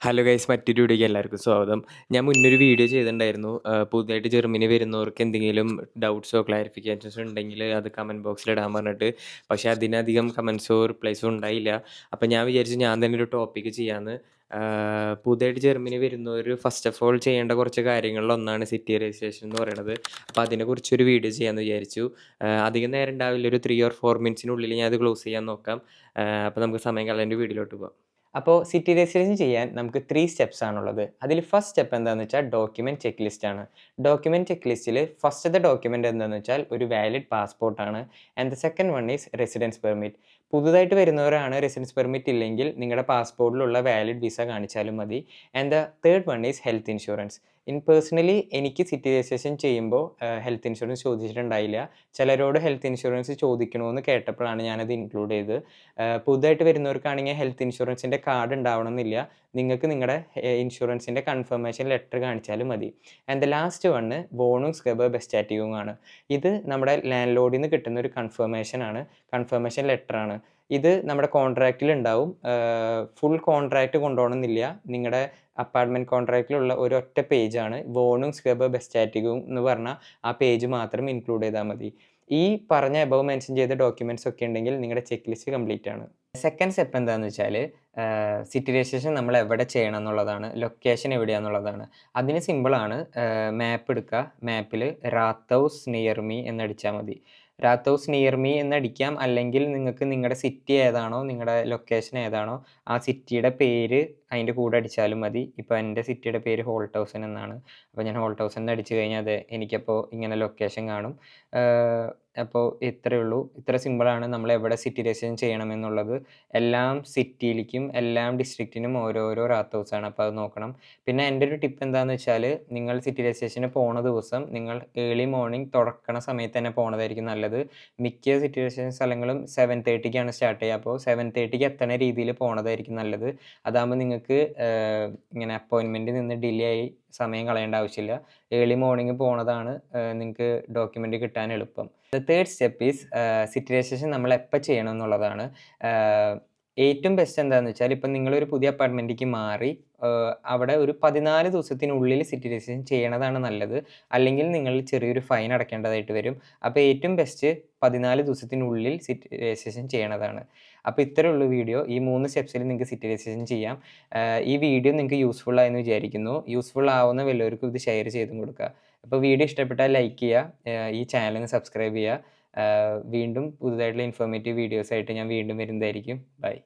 Hello guys, മറ്റൊരു വീഡിയോയ്ക്ക് എല്ലാവർക്കും സ്വാഗതം. ഞാൻ മുന്നൊരു വീഡിയോ ചെയ്തിട്ടുണ്ടായിരുന്നു. പുതുതായിട്ട് ജർമ്മനി വരുന്നവർക്ക് എന്തെങ്കിലും ഡൗട്ട്സോ ക്ലാരിഫിക്കേഷൻസോ ഉണ്ടെങ്കിൽ അത് കമൻറ്റ് ബോക്സിൽ ഇടാൻ പറഞ്ഞിട്ട്. പക്ഷേ അതിനധികം കമൻസോ റിപ്ലൈസോ ഉണ്ടായില്ല. അപ്പോൾ ഞാൻ വിചാരിച്ചു ഞാൻ തന്നെ ഒരു ടോപ്പിക്ക് ചെയ്യാമെന്ന്. പുതുതായിട്ട് ജർമ്മനി വരുന്നവർ ഫസ്റ്റ് ഓഫ് ഓൾ ചെയ്യേണ്ട കുറച്ച് കാര്യങ്ങളിലൊന്നാണ് സിറ്റി രജിസ്ട്രേഷൻ എന്ന് പറയുന്നത്. അപ്പോൾ അതിനെക്കുറിച്ചൊരു വീഡിയോ ചെയ്യാമെന്ന് വിചാരിച്ചു. അധികം നേരം ഉണ്ടാവില്ല, ഒരു 3 or 4 മിനിറ്റ്സിനുള്ളിൽ ഞാൻ അത് ക്ലോസ് ചെയ്യാൻ നോക്കാം. അപ്പോൾ നമുക്ക് സമയം കളയേണ്ട വീഡിയോയിലോട്ട് പോകാം. അപ്പോൾ സിറ്റി രജിസ്ട്രേഷൻ ചെയ്യാൻ നമുക്ക് 3 സ്റ്റെപ്സ് ആണുള്ളത്. അതിൽ ഫസ്റ്റ് സ്റ്റെപ്പ് എന്താണെന്ന് വെച്ചാൽ ഡോക്യുമെൻറ്റ് ചെക്ക് ലിസ്റ്റ് ആണ്. ഡോക്യുമെൻറ്റ് ചെക്ക് ലിസ്റ്റിൽ ഫസ്റ്റത്തെ ഡോക്യുമെൻറ്റ് എന്താണെന്ന് വെച്ചാൽ ഒരു വാലിഡ് പാസ്പോർട്ടാണ്. And the second one is residence permit. പുതുതായിട്ട് വരുന്നവരാണ് റെസിഡൻസ് പെർമിറ്റ് ഇല്ലെങ്കിൽ നിങ്ങളുടെ പാസ്പോർട്ടിലുള്ള വാലിഡ് വിസ കാണിച്ചാലും മതി. And the third one is health insurance. Personally എനിക്ക് സിറ്റി രജിസ്ട്രേഷൻ ചെയ്യുമ്പോൾ ഹെൽത്ത് ഇൻഷുറൻസ് ചോദിച്ചിട്ടുണ്ടായില്ല. ചിലരോട് ഹെൽത്ത് ഇൻഷുറൻസ് ചോദിക്കണമെന്ന് കേട്ടപ്പോഴാണ് ഞാനത് ഇൻക്ലൂഡ് ചെയ്തത്. പുതുതായിട്ട് വരുന്നവർക്കാണെങ്കിൽ ഹെൽത്ത് ഇൻഷുറൻസിൻ്റെ കാർഡ് ഉണ്ടാവണമെന്നില്ല. നിങ്ങൾക്ക് നിങ്ങളുടെ ഇൻഷുറൻസിൻ്റെ കൺഫർമേഷൻ ലെറ്റർ കാണിച്ചാലും മതി. ആൻഡ് ദ ലാസ്റ്റ് വണ്ണ് വോണുംസ്ഗബർ ബെസ്റ്റാറ്റിയും ആണ്. ഇത് നമ്മുടെ ലാൻഡ് ലോഡിൽ നിന്ന് കിട്ടുന്ന ഒരു കൺഫർമേഷൻ ലെറ്ററാണ്. ഇത് നമ്മുടെ കോൺട്രാക്റ്റിൽ ഉണ്ടാവും. ഫുൾ കോൺട്രാക്റ്റ് കൊണ്ടുപോകണമെന്നില്ല. നിങ്ങളുടെ അപ്പാർട്ട്മെൻറ്റ് കോൺട്രാക്റ്റിലുള്ള ഒരൊറ്റ പേജാണ് വോണുംസ്ഗബർ ബെസ്റ്റാറ്റിയും എന്ന് പറഞ്ഞാൽ ആ പേജ് മാത്രം ഇൻക്ലൂഡ് ചെയ്താൽ മതി. ഈ പറഞ്ഞ എബവ് മെൻഷൻ ചെയ്ത ഡോക്യുമെൻറ്റ്സ് ഒക്കെ ഉണ്ടെങ്കിൽ നിങ്ങളുടെ ചെക്ക് ലിസ്റ്റ് കംപ്ലീറ്റ് ആണ്. സെക്കൻഡ് സ്റ്റെപ്പ് എന്താണെന്ന് വെച്ചാൽ സിറ്റി രജിസ്ട്രേഷൻ നമ്മൾ എവിടെ ചെയ്യണം എന്നുള്ളതാണ്. ലൊക്കേഷൻ എവിടെയാണെന്നുള്ളതാണ്. അതിന് സിമ്പിളാണ്. മാപ്പ് എടുക്കുക. മാപ്പിൽ റാത്തൗസ് നിയർ മീ എന്നടിച്ചാൽ മതി. റാത്തൗസ് നിയർ മീ എന്നടിക്കാം. അല്ലെങ്കിൽ നിങ്ങൾക്ക് നിങ്ങളുടെ സിറ്റി ഏതാണോ, നിങ്ങളുടെ ലൊക്കേഷൻ ഏതാണോ ആ സിറ്റിയുടെ പേര് അതിൻ്റെ കൂടെ അടിച്ചാലും മതി. ഇപ്പോൾ എൻ്റെ സിറ്റിയുടെ പേര് ഹോൾട്ടൗസൻ എന്നാണ്. അപ്പോൾ ഞാൻ ഹോൾട്ടൗസൻ എന്ന് അടിച്ചു കഴിഞ്ഞാൽ അത് എനിക്കപ്പോൾ ഇങ്ങനെ ലൊക്കേഷൻ കാണും. അപ്പോൾ ഇത്രയേ ഉള്ളൂ. ഇത്ര സിമ്പിളാണ് നമ്മൾ എവിടെ സിറ്റി രജിസ്ട്രേഷൻ ചെയ്യണമെന്നുള്ളത്. എല്ലാം സിറ്റിയിലേക്കും എല്ലാം ഡിസ്ട്രിക്റ്റിനും ഓരോരോ റാത്തൗസാണ്. അപ്പോൾ അത് നോക്കണം. പിന്നെ എൻ്റെ ഒരു ടിപ്പ് എന്താണെന്ന് വെച്ചാൽ നിങ്ങൾ സിറ്റി രജിസ്ട്രേഷന് പോണ ദിവസം നിങ്ങൾ ഏർലി മോർണിംഗ് തുറക്കണ സമയത്ത് തന്നെ പോണതായിരിക്കും നല്ലത്. മിക്ക സിറ്റി രജിസ്ട്രേഷൻ സ്ഥലങ്ങളും 7:30ക്കാണ് സ്റ്റാർട്ട് ചെയ്യുക. അപ്പോൾ 7:30ക്ക് എത്തണ രീതിയിൽ പോണതായിരിക്കും നല്ലത്. അതാകുമ്പോൾ നിങ്ങൾക്ക് ഇങ്ങനെ അപ്പോയിൻമെൻറ്റ് നിന്ന് ഡിലേ ആയി സമയം കളയേണ്ട ആവശ്യമില്ല. ഏർലി മോർണിംഗ് പോണതാണ് നിങ്ങൾക്ക് ഡോക്യുമെൻ്റ് കിട്ടാൻ എളുപ്പം. The third step is city registration നമ്മൾ എപ്പോൾ ചെയ്യണം എന്നുള്ളതാണ്. ഏറ്റവും ബെസ്റ്റ് എന്താണെന്ന് വെച്ചാൽ ഇപ്പം നിങ്ങളൊരു പുതിയ അപ്പാർട്ട്മെൻറ്റിലേക്ക് മാറി അവിടെ ഒരു 14 ദിവസത്തിനുള്ളിൽ സിറ്റി രജിസ്ട്രേഷൻ ചെയ്യണതാണ് നല്ലത്. അല്ലെങ്കിൽ നിങ്ങൾ ചെറിയൊരു ഫൈൻ അടയ്ക്കേണ്ടതായിട്ട് വരും. അപ്പോൾ ഏറ്റവും ബെസ്റ്റ് 14 ദിവസത്തിനുള്ളിൽ സിറ്റി രജിസ്ട്രേഷൻ ചെയ്യണതാണ്. അപ്പോൾ ഇത്രയേ ഉള്ളൂ വീഡിയോ. ഈ 3 സ്റ്റെപ്സിൽ നിങ്ങൾക്ക് സിറ്റി രജിസ്ട്രേഷൻ ചെയ്യാം. ഈ വീഡിയോ നിങ്ങൾക്ക് യൂസ്ഫുൾ ആയെന്ന് വിചാരിക്കുന്നു. യൂസ്ഫുൾ ആവുന്ന വല്ലവർക്കും ഇത് ഷെയർ ചെയ്തും കൊടുക്കുക. അപ്പോൾ വീഡിയോ ഇഷ്ടപ്പെട്ടാൽ ലൈക്ക് ചെയ്യുക. ഈ ചാനൽ സബ്സ്ക്രൈബ് ചെയ്യുക. വീണ്ടും പുതുതായിട്ടുള്ള ഇൻഫോർമേറ്റീവ് വീഡിയോസായിട്ട് ഞാൻ വീണ്ടും വരുന്നതായിരിക്കും. ബൈ.